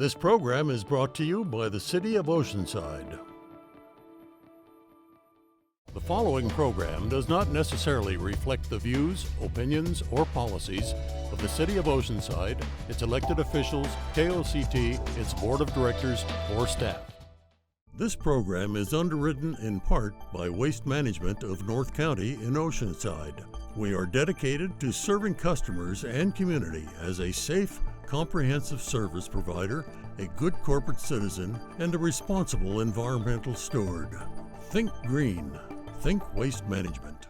This program is brought to you by the City of Oceanside. The following program does not necessarily reflect the views, opinions, or policies of the City of Oceanside, its elected officials, KOCT, its board of directors, or staff. This program is underwritten in part by Waste Management of North County in Oceanside. We are dedicated to serving customers and community as a safe, comprehensive service provider, a good corporate citizen, and a responsible environmental steward. Think green. Think Waste Management.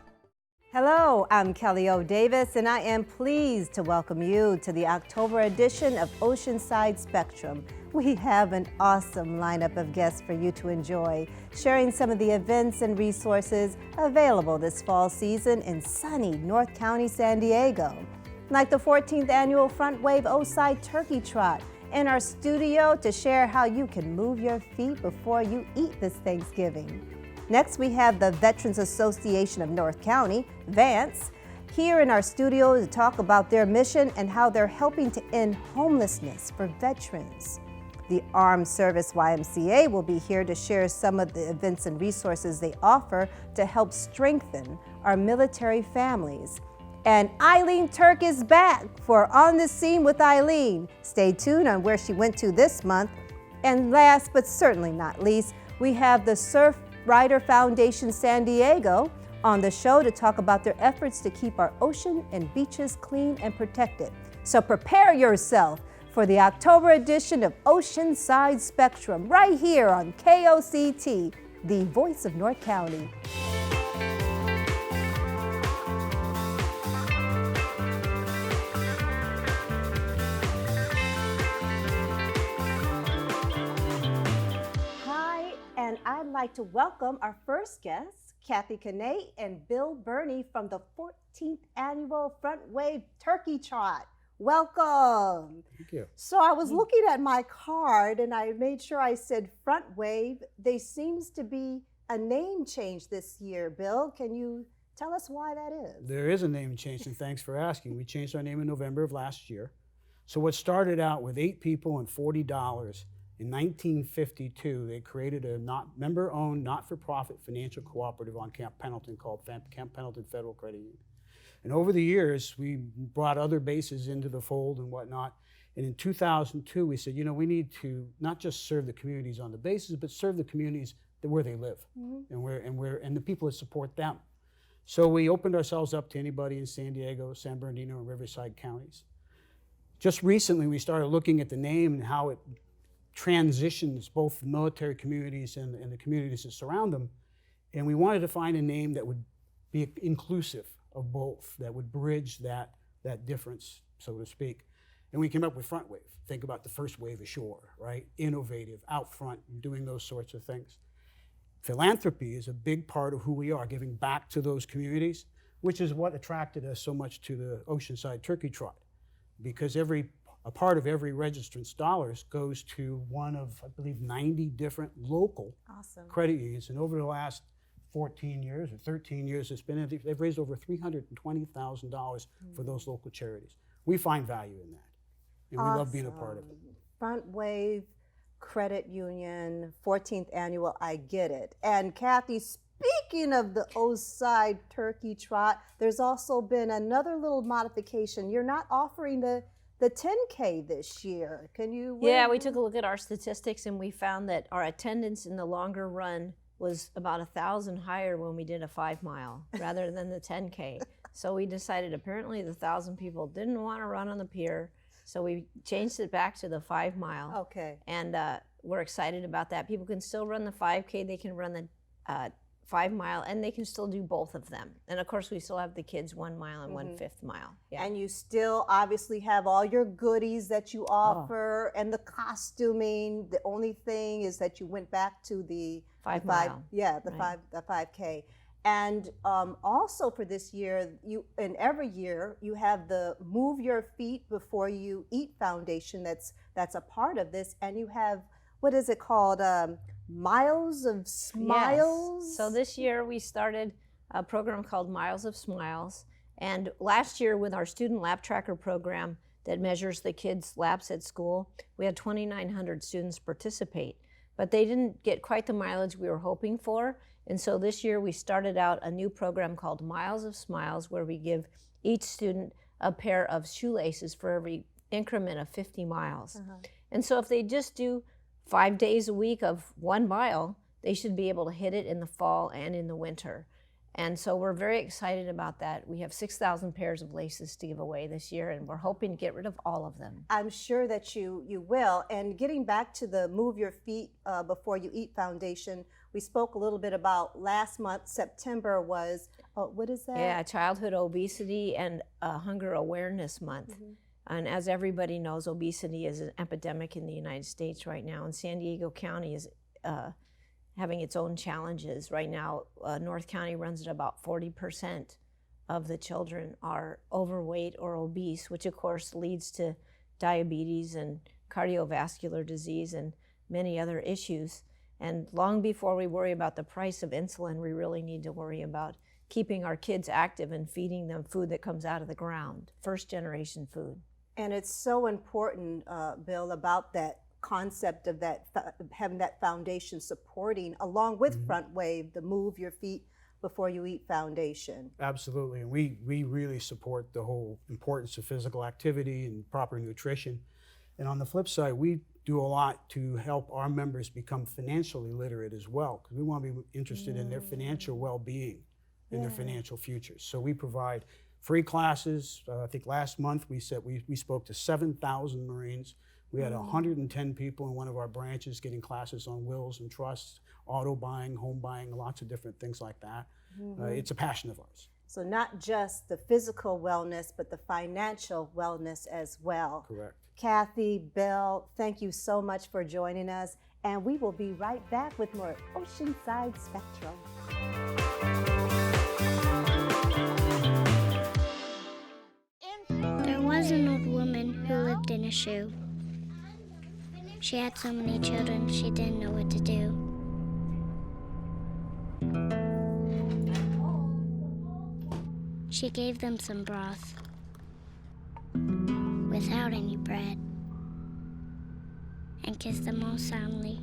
Hello, I'm Kelly O. Davis, and I am pleased to welcome you to the October edition of Oceanside Spectrum. We have an awesome lineup of guests for you to enjoy, sharing some of the events and resources available this fall season in sunny North County, San Diego, like the 14th annual Frontwave Oceanside Turkey Trot, in our studio to share how you can move your feet before you eat this Thanksgiving. Next, we have the Veterans Association of North County, VANCE, here in our studio to talk about their mission and how they're helping to end homelessness for veterans. The Armed Service YMCA will be here to share some of the events and resources they offer to help strengthen our military families. And Eileen Turk is back for On the Scene with Eileen. Stay tuned on where she went to this month. And last but certainly not least, we have the Surfrider Foundation San Diego on the show to talk about their efforts to keep our ocean and beaches clean and protected. So prepare yourself for the October edition of Oceanside Spectrum right here on KOCT, the voice of North County. And I'd like to welcome our first guests, Kathy Canay and Bill Burney from the 14th annual Frontwave Turkey Trot. Welcome. Thank you. So I was looking at my card and I made sure I said Frontwave. There seems to be a name change this year. Bill, can you tell us why that is? There is a name change, and thanks for asking. We changed our name in November of last year. So what started out with 8 people and $40, in 1952, they created a member-owned, not-for-profit financial cooperative on Camp Pendleton called Camp Pendleton Federal Credit Union. And over the years, we brought other bases into the fold and whatnot. And in 2002, we said, we need to not just serve the communities on the bases, but serve the communities where they live, and the people that support them. So we opened ourselves up to anybody in San Diego, San Bernardino, and Riverside counties. Just recently, we started looking at the name and how it transitions both the military communities and the communities that surround them. And we wanted to find a name that would be inclusive of both, that would bridge that difference, so to speak. And we came up with Frontwave. Think about the first wave ashore, right? Innovative, out front, doing those sorts of things. Philanthropy is a big part of who we are, giving back to those communities, which is what attracted us so much to the Oceanside Turkey Trot, because a part of every registrant's dollars goes to one of, I believe, 90 different local credit unions. And over the last 14 years or 13 years, they've raised over $320,000 for those local charities. We find value in that, and we love being a part of it. Frontwave Credit Union, 14th annual, I get it. And Kathy, speaking of the Oceanside Turkey Trot, there's also been another little modification. You're not offering the 10K this year. Can you? Yeah, we took a look at our statistics and we found that our attendance in the longer run was about 1,000 higher when we did a 5 mile rather than the 10K. So we decided apparently the 1,000 people didn't want to run on the pier. So we changed it back to the 5 mile. Okay. And we're excited about that. People can still run the 5K, they can run the 5 mile, and they can still do both of them. And of course, we still have the kids 1 mile and 1/5 mile. Yeah. And you still obviously have all your goodies that you offer and the costuming. The only thing is that you went back to the 5 mile. Yeah, the 5K. And also for this year, every year you have the Move Your Feet Before You Eat Foundation that's a part of this, and you have, what is it called? Miles of Smiles? Yes. So this year we started a program called Miles of Smiles. And last year with our Student Lap Tracker program, that measures the kids' laps at school. We had 2,900 students participate, but they didn't get quite the mileage we were hoping for. And so this year we started out a new program called Miles of Smiles, where we give each student a pair of shoelaces for every increment of 50 miles. And so if they just do 5 days a week of 1 mile, they should be able to hit it in the fall and in the winter. And so we're very excited about that. We have 6,000 pairs of laces to give away this year, and we're hoping to get rid of all of them. I'm sure that you will. And getting back to the Move Your Feet Before You Eat Foundation, we spoke a little bit about last month. September was, what is that? Yeah, Childhood Obesity and Hunger Awareness Month. And as everybody knows, obesity is an epidemic in the United States right now, and San Diego County is having its own challenges. Right now, North County runs at about 40% of the children are overweight or obese, which of course leads to diabetes and cardiovascular disease and many other issues. And long before we worry about the price of insulin, we really need to worry about keeping our kids active and feeding them food that comes out of the ground, first generation food. And it's so important, Bill, about that concept of that having that foundation supporting, along with Frontwave, the Move Your Feet Before You Eat Foundation. Absolutely, and we really support the whole importance of physical activity and proper nutrition. And on the flip side, we do a lot to help our members become financially literate as well, because we want to be interested in their financial well-being and their financial futures. So we provide free classes. I think last month we spoke to 7,000 Marines. We had 110 people in one of our branches getting classes on wills and trusts, auto buying, home buying, lots of different things like that. It's a passion of ours. So not just the physical wellness, but the financial wellness as well. Correct. Kathy, Bill, thank you so much for joining us. And we will be right back with more Oceanside Spectrum. There was an old woman who lived in a shoe. She had so many children, she didn't know what to do. She gave them some broth without any bread and kissed them all soundly.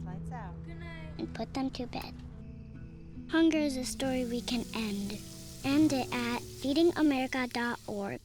Lights out. Good night. And put them to bed. Hunger is a story we can end. End it at feedingamerica.org.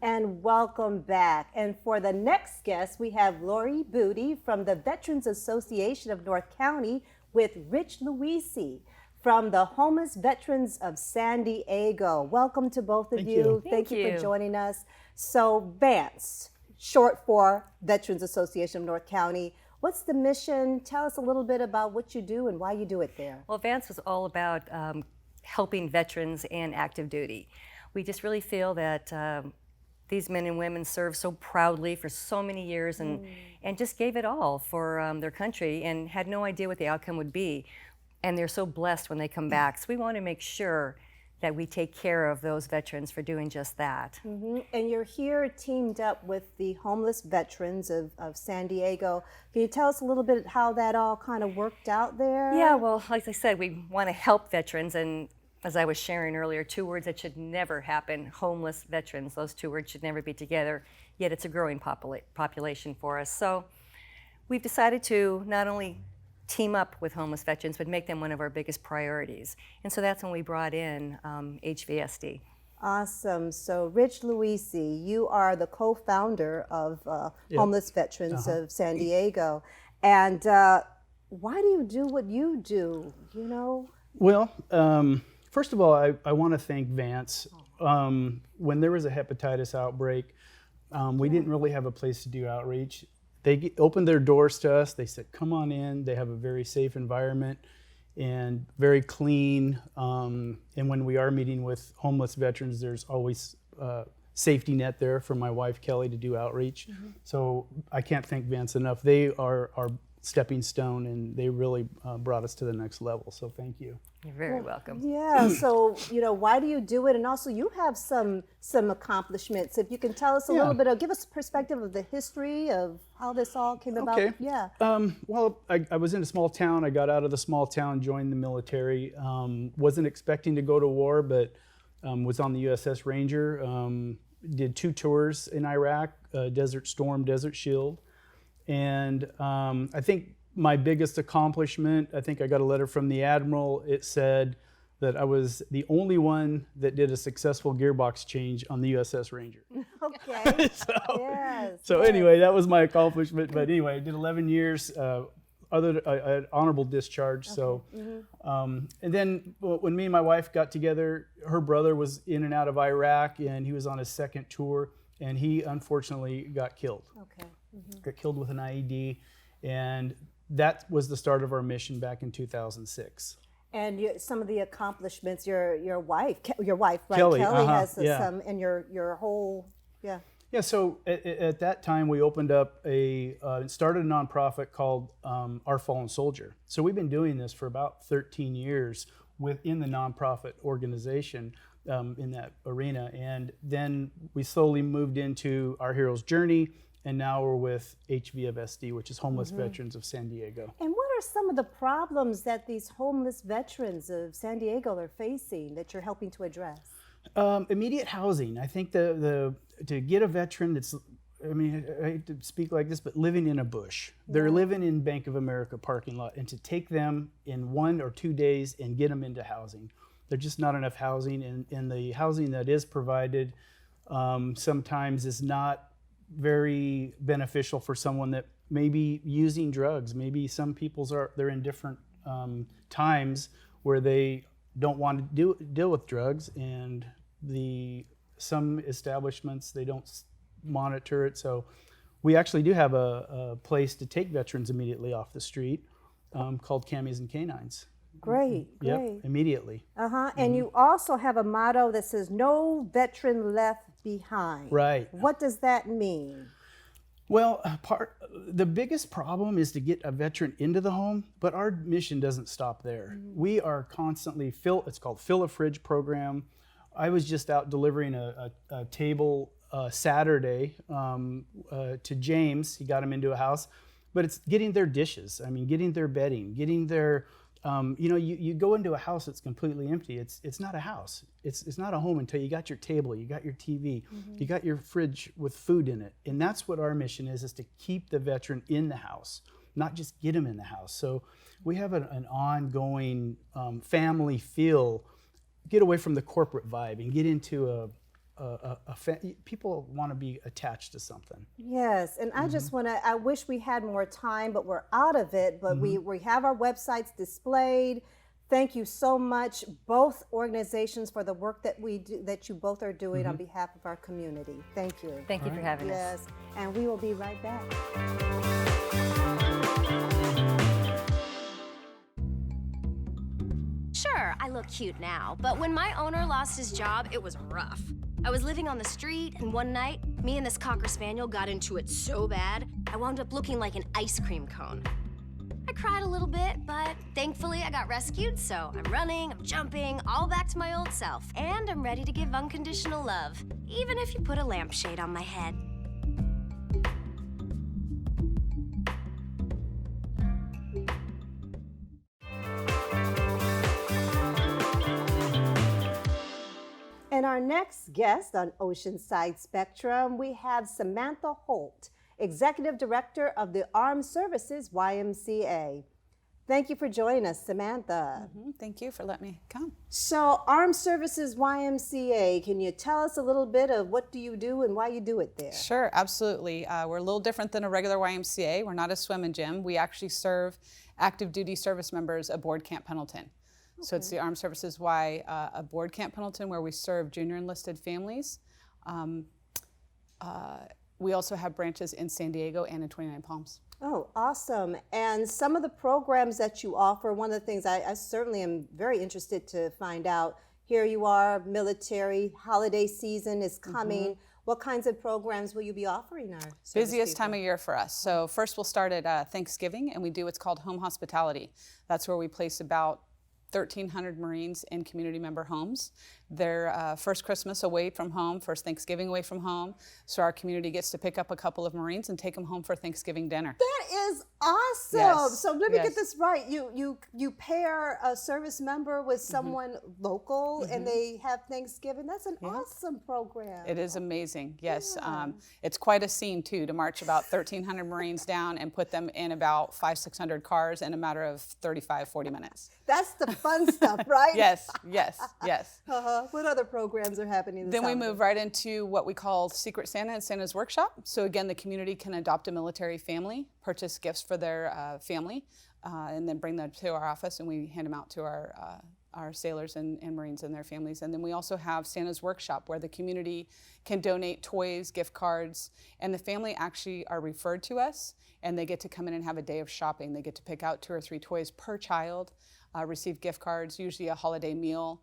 And welcome back. And for the next guest, we have Lori Booty from the Veterans Association of North County with Rich Luisi from the Homeless Veterans of San Diego. Welcome to both of you. Thank you for joining us. So VANCE, short for Veterans Association of North County. What's the mission? Tell us a little bit about what you do and why you do it there. Well, VANCE was all about helping veterans and active duty. We just really feel that these men and women served so proudly for so many years and just gave it all for their country and had no idea what the outcome would be. And they're so blessed when they come back. So we want to make sure that we take care of those veterans for doing just that. And you're here teamed up with the Homeless Veterans of San Diego. Can you tell us a little bit how that all kind of worked out there? Yeah, well, like I said, we want to help veterans, and as I was sharing earlier, 2 words that should never happen, homeless veterans. Those 2 words should never be together, yet it's a growing population for us. So we've decided to not only team up with homeless veterans, but make them one of our biggest priorities. And so that's when we brought in HVSD. Awesome. So Rich Luisi, you are the co-founder of Homeless Veterans of San Diego. And why do you do what you do, you know? Well, first of all, I want to thank VANCE. When there was a hepatitis outbreak, we didn't really have a place to do outreach. They opened their doors to us. They said, come on in. They have a very safe environment and very clean. And when we are meeting with homeless veterans, there's always a safety net there for my wife, Kelly, to do outreach. So I can't thank VANCE enough. They are our stepping stone, and they really brought us to the next level. So thank you. You're very welcome. Yeah, so, why do you do it? And also you have some accomplishments. If you can tell us a little bit, give us a perspective of the history of how this all came about. Okay. Yeah. Well, I was in a small town. I got out of the small town, joined the military. Wasn't expecting to go to war, but was on the USS Ranger. Did 2 tours in Iraq, Desert Storm, Desert Shield. And I think my biggest accomplishment, I think I got a letter from the Admiral. It said that I was the only one that did a successful gearbox change on the USS Ranger. Okay. So anyway, that was my accomplishment. But anyway, I did 11 years, honorable discharge. So, and then when me and my wife got together, her brother was in and out of Iraq, and he was on his 2nd tour, and he unfortunately got killed. Okay. Got killed with an IED, and that was the start of our mission back in 2006. And some of the accomplishments, your wife, right? Kelly, has yeah. some, and your whole, yeah. Yeah, so at that time we opened up started a nonprofit called Our Fallen Soldier. So we've been doing this for about 13 years within the nonprofit organization in that arena. And then we slowly moved into Our Hero's Journey, and now we're with HVFSD, which is Homeless Veterans of San Diego. And what are some of the problems that these homeless veterans of San Diego are facing that you're helping to address? Immediate housing. I think to get a veteran that's, I hate to speak like this, but living in a bush. They're living in Bank of America parking lot, and to take them in 1 or 2 days and get them into housing. There's just not enough housing, and the housing that is provided sometimes is not very beneficial for someone that may be using drugs. Maybe some people's they're in different times where they don't want to deal with drugs, and some establishments, they don't monitor it. So we actually do have a place to take veterans immediately off the street called Camis and Canines. Great. Yep, immediately. And you also have a motto that says, "No veteran left behind." Right. What does that mean? Well, the biggest problem is to get a veteran into the home, but our mission doesn't stop there. We are constantly it's called Fill a Fridge program. I was just out delivering a table Saturday to James. He got him into a house, but it's getting their dishes. Getting their bedding, getting their you go into a house that's completely empty. It's not a house. It's not a home until you got your table, you got your TV, you got your fridge with food in it. And that's what our mission is to keep the veteran in the house, not just get them in the house. So we have an ongoing family feel, get away from the corporate vibe and get into people want to be attached to something. Yes, and I just want to, I wish we had more time, but we're out of it. But we have our websites displayed. Thank you so much, both organizations, for the work that that you both are doing on behalf of our community. Thank you. Thank you for having us. Yes, and we will be right back. Sure, I look cute now, but when my owner lost his job, it was rough. I was living on the street, and one night, me and this Cocker Spaniel got into it so bad, I wound up looking like an ice cream cone. I cried a little bit, but thankfully I got rescued, so I'm running, I'm jumping, all back to my old self, and I'm ready to give unconditional love, even if you put a lampshade on my head. And our next guest on Oceanside Spectrum, we have Samantha Holt, Executive Director of the Armed Services YMCA. Thank you for joining us, Samantha. Thank you for letting me come. So, Armed Services YMCA, can you tell us a little bit of what do you do and why you do it there? Sure, absolutely. We're a little different than a regular YMCA. We're not a swim and gym. We actually serve active duty service members aboard Camp Pendleton. Okay. So it's the Armed Services Y aboard Camp Pendleton, where we serve junior enlisted families. We also have branches in San Diego and in 29 Palms. Oh, awesome. And some of the programs that you offer, one of the things I certainly am very interested to find out, here you are, military, holiday season is coming. What kinds of programs will you be offering our service Busiest time people? of year for us. So first we'll start at Thanksgiving, and we do what's called home hospitality. That's where we place about 1,300 Marines in community member homes. Their first Christmas away from home, first Thanksgiving away from home. So our community gets to pick up a couple of Marines and take them home for Thanksgiving dinner. That is awesome. Yes, So let me yes. get this right. You pair a service member with someone local and they have Thanksgiving. That's an awesome program. It is amazing, yes. Yeah. It's quite a scene too, to march about 1,300 Marines down and put them in about 500-600 cars in a matter of 35-40 minutes. That's the fun stuff, right? Yes, yes, yes. What other programs are happening this Then we holiday? move right into what we call Secret Santa and Santa's Workshop. So again, the community can adopt a military family, purchase gifts for their family, and then bring them to our office, and we hand them out to our sailors and Marines and their families. And then we also have Santa's Workshop, where the community can donate toys, gift cards, and the family actually are referred to us, and they get to come in and have a day of shopping. They get to pick out 2 or 3 toys per child, receive gift cards, usually a holiday meal,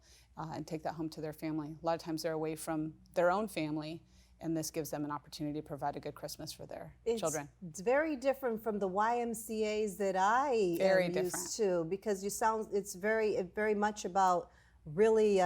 and take that home to their family. A lot of times they're away from their own family, and this gives them an opportunity to provide a good Christmas for their children. It's very different from the YMCAs that I Very am different. used to, because it's very much about really,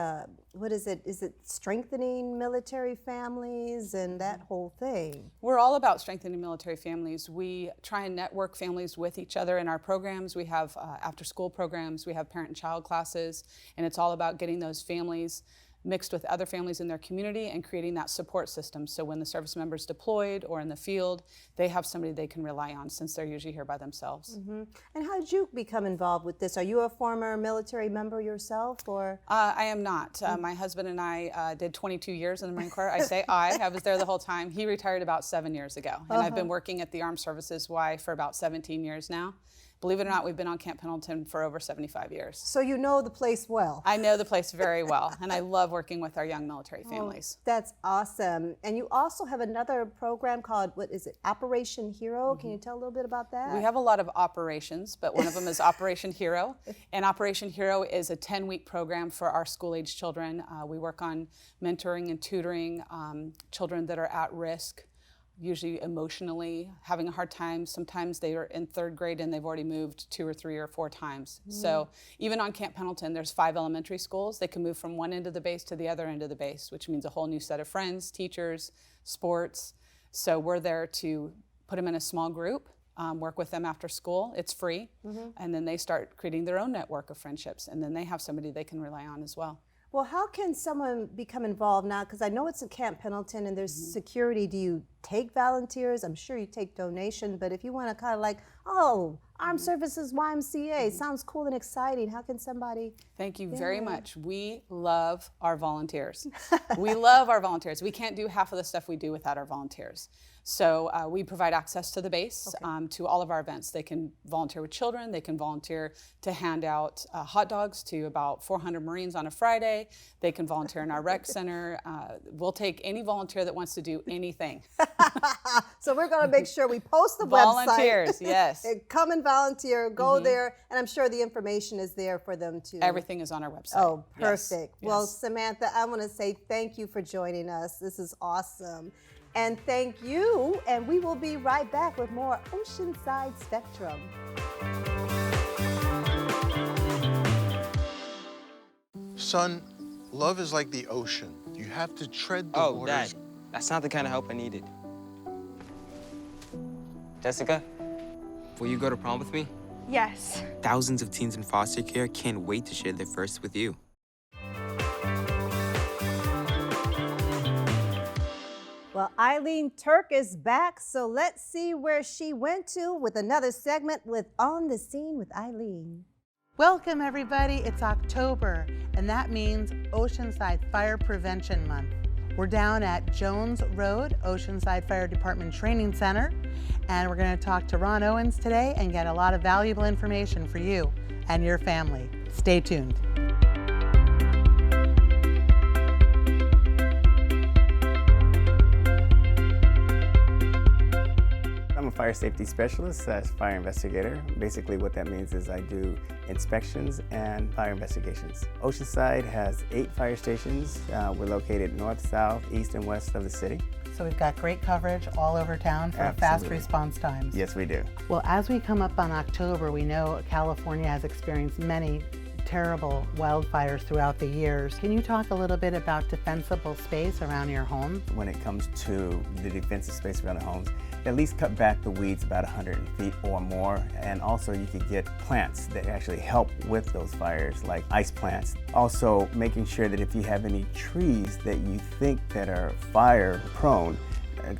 what is it? Is it strengthening military families and that whole thing? We're all about strengthening military families. We try and network families with each other in our programs. We have after-school programs, we have parent and child classes, and it's all about getting those families mixed with other families in their community and creating that support system. So when the service member's deployed or in the field, they have somebody they can rely on, since they're usually here by themselves. And how did you become involved with this? Are you a former military member yourself, or? I am not. My husband and I did 22 years in the Marine Corps. I say I was there the whole time. He retired about 7 years ago. And I've been working at the Armed Services Y for about 17 years now. Believe it or not, we've been on Camp Pendleton for over 75 years. So you know the place well. I know the place very well, and I love working with our young military families. That's awesome. And you also have another program called, what is it, Operation Hero? Can you tell a little bit about that? We have a lot of operations, but one of them is Operation Hero. And Operation Hero is a 10-week program for our school-age children. We work on mentoring and tutoring children that are at risk, usually emotionally, having a hard time. Sometimes they are in 3rd grade and they've already moved 2 or 3 or 4 times. So even on Camp Pendleton, there's 5 elementary schools. They can move from one end of the base to the other end of the base, which means a whole new set of friends, teachers, sports. So we're there to put them in a small group, work with them after school. It's free. And then they start creating their own network of friendships, and then they have somebody they can rely on as well. Well, how can someone become involved now? Because I know it's a Camp Pendleton and there's security. Do you take volunteers? I'm sure you take donation, but if you want to kind of like, oh, Armed Services YMCA, sounds cool and exciting. How can somebody? Thank you very much. We love our volunteers. We love our volunteers. We can't do half of the stuff we do without our volunteers. So we provide access to the base, to all of our events. They can volunteer with children. They can volunteer to hand out hot dogs to about 400 Marines on a Friday. They can volunteer in our rec center. We'll take any volunteer that wants to do anything. So we're going to make sure we post the Volunteers, website. yes. Come and volunteer, go there, and I'm sure the information is there for them to. Everything is on our website. Oh, Yes, perfect. Well, yes. Samantha, I want to say thank you for joining us. This is awesome. And thank you, and we will be right back with more Oceanside Spectrum. Son, love is like the ocean. You have to tread the Oh, waters. Dad, that's not the kind of help I needed. Jessica, will you go to prom with me? Yes. Thousands of teens in foster care can't wait to share their first with you. Well, Eileen Turk is back, so let's see where she went to with another segment with On the Scene with Eileen. Welcome, everybody. It's October, and that means Oceanside Fire Prevention Month. We're down at Jones Road, Oceanside Fire Department Training Center, and we're going to talk to Ron Owens today and get a lot of valuable information for you and your family. Stay tuned. I'm a fire safety specialist, fire investigator. Basically what that means is I do inspections and fire investigations. Oceanside has 8 fire stations. We're located north, south, east, and west of the city. so we've got great coverage all over town for fast Absolutely. response times. Yes, we do. Well, as we come up on October, we know California has experienced many terrible wildfires throughout the years. Can you talk a little bit about defensible space around your home? When it comes to the defensive space around the homes, at least cut back the weeds about 100 feet or more. And also you could get plants that actually help with those fires, like ice plants. Also making sure that if you have any trees that you think that are fire prone,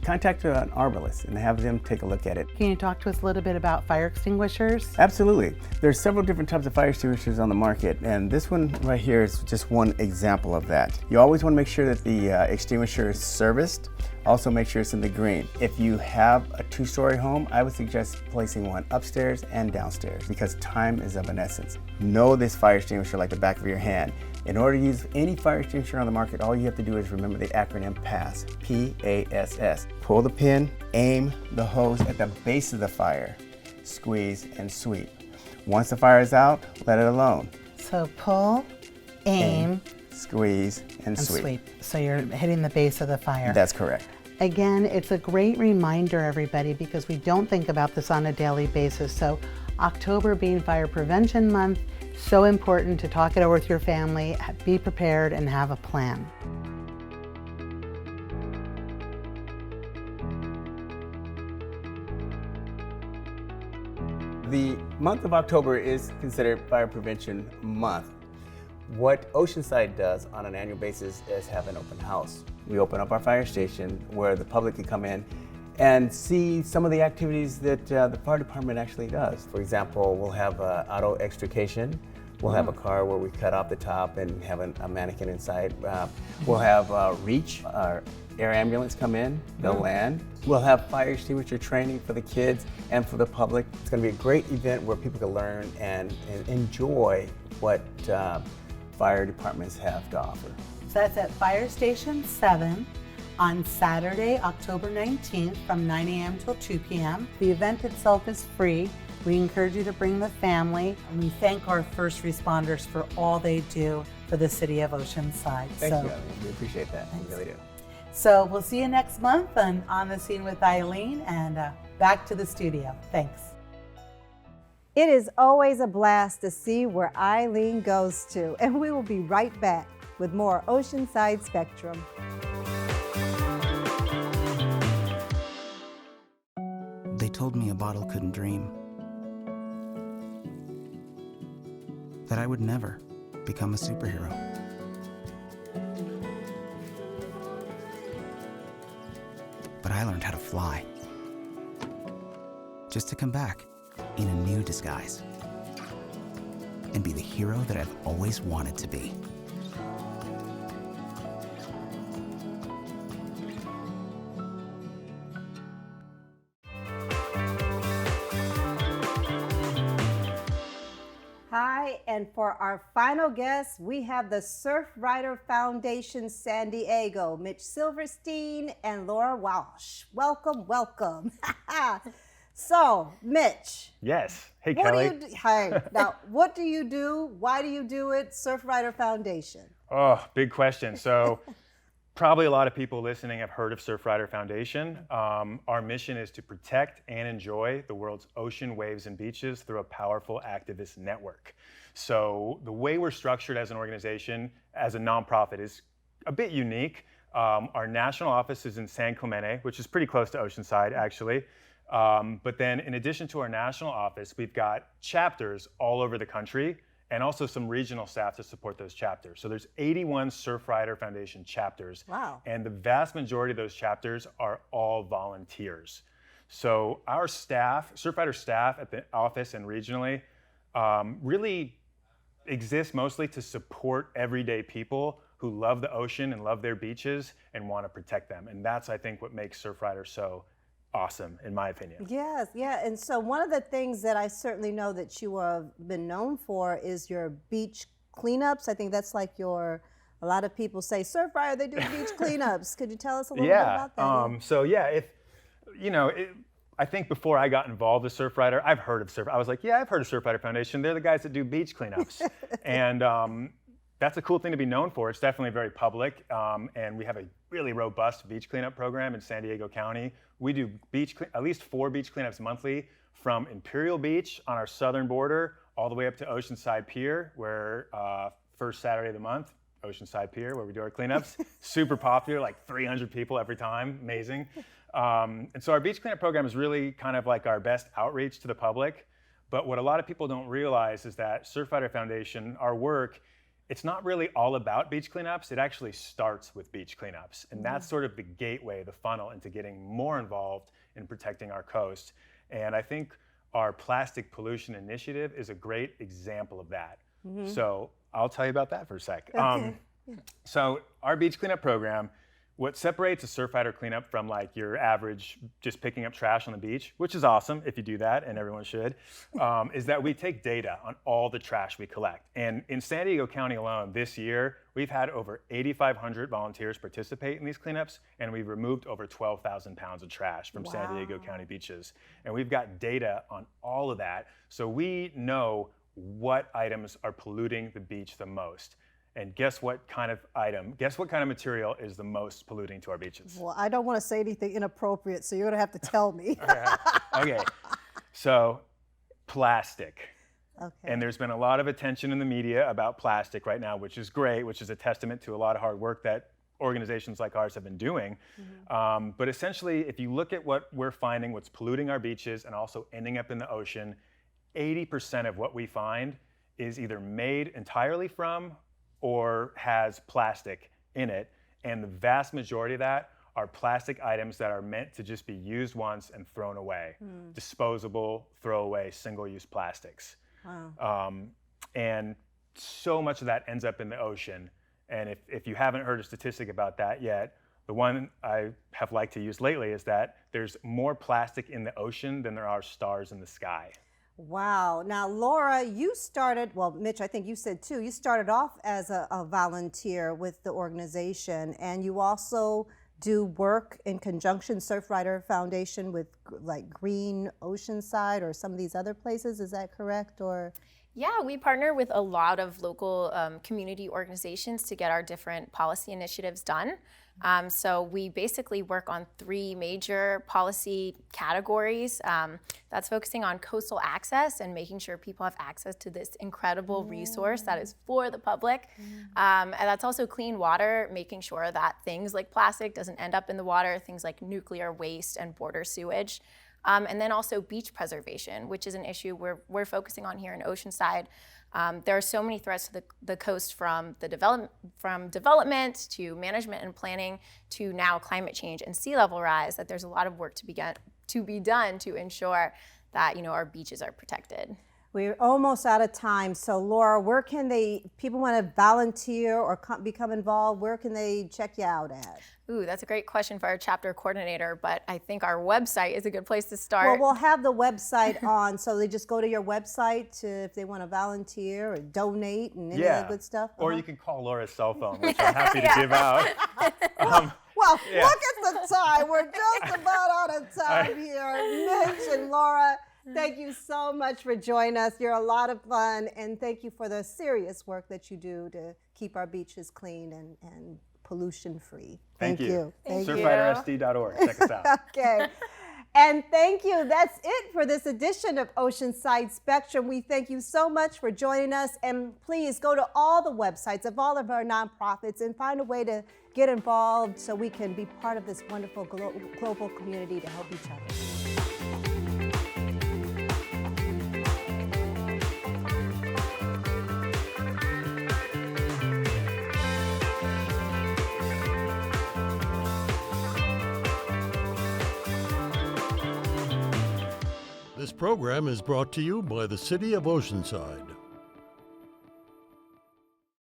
contact an arborist and have them take a look at it. Can you talk to us a little bit about fire extinguishers? Absolutely. There's several different types of fire extinguishers on the market, and this one right here is just one example of that. You always want to make sure that the extinguisher is serviced. Also make sure it's in the green. If you have a two-story home, I would suggest placing one upstairs and downstairs because time is of an essence. Know this fire extinguisher like the back of your hand. In order to use any fire extinguisher on the market, all you have to do is remember the acronym PASS, P-A-S-S. Pull the pin, aim the hose at the base of the fire, squeeze and sweep. Once the fire is out, let it alone. So pull, aim, squeeze, and sweep. So you're hitting the base of the fire. That's correct. Again, it's a great reminder, everybody, because we don't think about this on a daily basis. So October being Fire Prevention Month, so important to talk it over with your family, be prepared, and have a plan. The month of October is considered Fire Prevention Month. What Oceanside does on an annual basis is have an open house. We open up our fire station where the public can come in and see some of the activities that the fire department actually does. For example, we'll have auto extrication. We'll have a car where we cut off the top and have a mannequin inside. We'll have REACH, our air ambulance come in, they'll land. We'll have fire extinguisher training for the kids and for the public. It's gonna be a great event where people can learn and enjoy what fire departments have to offer. So that's at Fire Station 7 on Saturday, October 19th from 9 a.m. till 2 p.m. The event itself is free. We encourage you to bring the family, and we thank our first responders for all they do for the city of Oceanside. Thank you, Eileen. We appreciate that. We really do. So we'll see you next month on The Scene with Eileen, and back to the studio. Thanks. It is always a blast to see where Eileen goes to, and we will be right back with more Oceanside Spectrum. They told me a bottle couldn't dream, that I would never become a superhero. But I learned how to fly, just to come back in a new disguise and be the hero that I've always wanted to be. Hi, and for our final guest, we have the Surfrider Foundation San Diego, Mitch Silverstein and Laura Walsh. Welcome, welcome. So, Mitch. Yes. Hey, what Kelly. Do you do? Hi. Now, what do you do? Why do you do it? Surfrider Foundation. Oh, big question. So, probably a lot of people listening have heard of Surfrider Foundation. Our mission is to protect and enjoy the world's ocean, waves, and beaches through a powerful activist network. So, the way we're structured as an organization, as a nonprofit, is a bit unique. Our national office is in San Clemente, which is pretty close to Oceanside, actually. But then in addition to our national office, we've got chapters all over the country and also some regional staff to support those chapters. So there's 81 Surfrider Foundation chapters. Wow. And the vast majority of those chapters are all volunteers. So our staff, Surfrider staff at the office and regionally, really exists mostly to support everyday people who love the ocean and love their beaches and want to protect them. And that's, I think, what makes Surfrider so awesome, in my opinion. Yes, yeah, and so one of the things that I certainly know that you have been known for is your beach cleanups. I think that's like a lot of people say, Surfrider, they do beach cleanups. Could you tell us a little bit about that? So yeah, I think before I got involved with Surfrider, I've heard of I was like, yeah, I've heard of Surfrider Foundation. They're the guys that do beach cleanups. And that's a cool thing to be known for. It's definitely very public, and we have a really robust beach cleanup program in San Diego County. We do at least 4 beach cleanups monthly, from Imperial Beach on our southern border all the way up to Oceanside Pier, where first Saturday of the month, Oceanside Pier, where we do our cleanups. Super popular, like 300 people every time, amazing. And so our beach cleanup program is really kind of like our best outreach to the public. But what a lot of people don't realize is that Surfrider Foundation, our work, it's not really all about beach cleanups. It actually starts with beach cleanups. And that's sort of the gateway, the funnel into getting more involved in protecting our coast. And I think our plastic pollution initiative is a great example of that. So I'll tell you about that for a sec. Okay. So our beach cleanup program, what separates a Surfrider cleanup from like your average just picking up trash on the beach, which is awesome if you do that, and everyone should, is that we take data on all the trash we collect. And in San Diego County alone this year, we've had over 8,500 volunteers participate in these cleanups, and we've removed over 12,000 pounds of trash from San Diego County beaches. And we've got data on all of that, so we know what items are polluting the beach the most. And guess what kind of material is the most polluting to our beaches? Well, I don't want to say anything inappropriate, so you're going to have to tell me. Okay, so plastic. Okay. And there's been a lot of attention in the media about plastic right now, which is great, which is a testament to a lot of hard work that organizations like ours have been doing. But essentially, if you look at what we're finding, what's polluting our beaches and also ending up in the ocean, 80% of what we find is either made entirely from or has plastic in it. And the vast majority of that are plastic items that are meant to just be used once and thrown away. Disposable, throwaway, single-use plastics. Wow. And so much of that ends up in the ocean. And if you haven't heard a statistic about that yet, the one I have liked to use lately is that there's more plastic in the ocean than there are stars in the sky. Wow. Now, Laura, you started, well, Mitch, I think you said too, you started off as a volunteer with the organization, and you also do work in conjunction, Surfrider Foundation, with like Green Oceanside or some of these other places. Is that correct? Or Yeah, we partner with a lot of local community organizations to get our different policy initiatives done. So we basically work on 3 major policy categories. That's focusing on coastal access and making sure people have access to this incredible resource that is for the public. And that's also clean water, making sure that things like plastic doesn't end up in the water, things like nuclear waste and border sewage. And then also beach preservation, which is an issue we're focusing on here in Oceanside. There are so many threats to the coast, from development to management and planning to now climate change and sea level rise, that there's a lot of work to be done to ensure that our beaches are protected. we're almost out of time. So Laura, where can people want to volunteer or become involved, where can they check you out at? Ooh, that's a great question for our chapter coordinator, but I think our website is a good place to start. Well, we'll have the website on, so they just go to your website if they want to volunteer or donate and any of that good stuff. Or you can call Laura's cell phone, which I'm happy to give out. Well, look at the time. We're just about out of time here. Mitch and Laura, thank you so much for joining us. You're a lot of fun, and thank you for the serious work that you do to keep our beaches clean and pollution-free. Thank you. Thank Surfridersd.org. Check us out. Okay. And thank you. That's it for this edition of Oceanside Spectrum. We thank you so much for joining us. And please go to all the websites of all of our nonprofits and find a way to get involved so we can be part of this wonderful global community to help each other. This program is brought to you by the City of Oceanside.